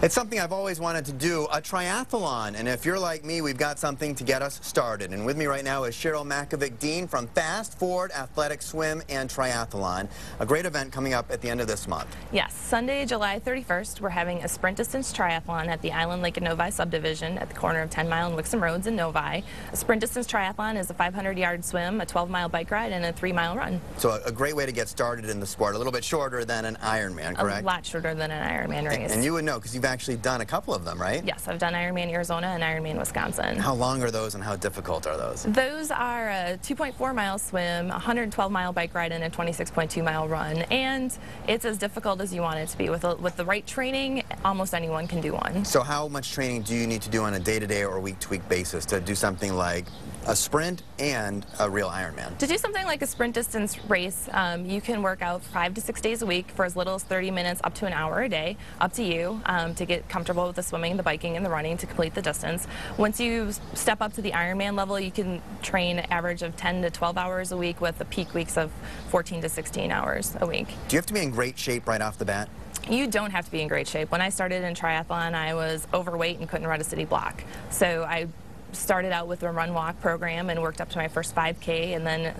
It's something I've always wanted to do, a triathlon. And if you're like me, we've got something to get us started. And with me right now is Cheryl Makovic-Dean from Fast Forward Athletic Swim and Triathlon, a great event coming up at the end of this month. Yes, Sunday, July 31st, we're having a sprint distance triathlon at the Island Lake and Novi subdivision at the corner of 10 Mile and Wixom Roads in Novi. A sprint distance triathlon is a 500-yard swim, a 12-mile bike ride, and a 3-mile run. So a great way to get started in the sport, a little bit shorter than an Ironman, correct? A lot shorter than an Ironman race. And you would know, because you've actually done a couple of them, right? Yes, I've done Ironman Arizona and Ironman Wisconsin. How long are those and how difficult are those? Those are a 2.4-mile swim, a 112-mile bike ride, and a 26.2-mile run. And it's as difficult as you want it to be. With the right training, almost anyone can do one. So how much training do you need to do on a day-to-day or week-to-week basis to do something like a sprint and a real Ironman? To do something like a sprint distance race, you can work out 5 to 6 days a week for as little as 30 minutes up to an hour a day, up to you, to get comfortable with the swimming, the biking, and the running to complete the distance. Once you step up to the Ironman level, you can train an average of 10 to 12 hours a week with the peak weeks of 14 to 16 hours a week. Do you have to be in great shape right off the bat? You don't have to be in great shape. When I started in triathlon, I was overweight and couldn't run a city block. So I started out with a run-walk program and worked up to my first 5K, and then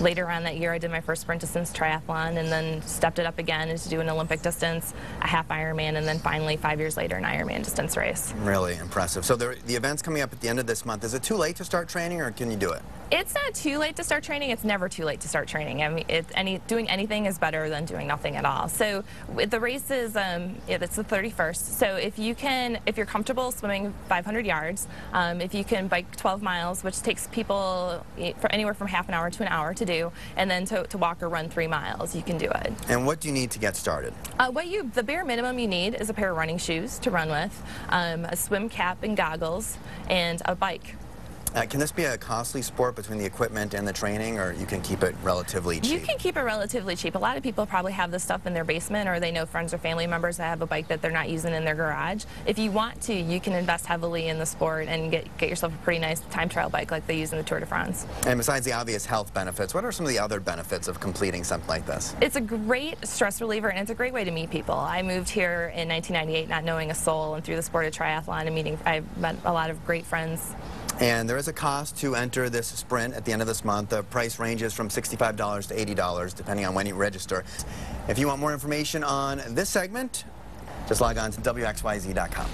later on that year I did my first sprint distance triathlon, and then stepped it up again to do an Olympic distance, a half Ironman, and then finally 5 years later an Ironman distance race. Really impressive. So the event's coming up at the end of this month. Is it too late to start training, or can you do it? It's not too late to start training. It's never too late to start training. I mean, doing anything is better than doing nothing at all. So the race is, it's the 31st. So if you're comfortable swimming 500 yards, if you can bike 12 miles, which takes people for anywhere from half an hour to an hour to do, and then to walk or run 3 miles, you can do it. And what do you need to get started? The bare minimum you need is a pair of running shoes to run with, a swim cap and goggles, and a bike. Can this be a costly sport between the equipment and the training, or you can keep it relatively cheap? You can keep it relatively cheap. A lot of people probably have this stuff in their basement, or they know friends or family members that have a bike that they're not using in their garage. If you want to, you can invest heavily in the sport and get yourself a pretty nice time trial bike like they use in the Tour de France. And besides the obvious health benefits, what are some of the other benefits of completing something like this? It's a great stress reliever, and it's a great way to meet people. I moved here in 1998 not knowing a soul, and through the sport of triathlon and I've met a lot of great friends. And there is a cost to enter this sprint at the end of this month. The price ranges from $65 to $80, depending on when you register. If you want more information on this segment, just log on to WXYZ.com.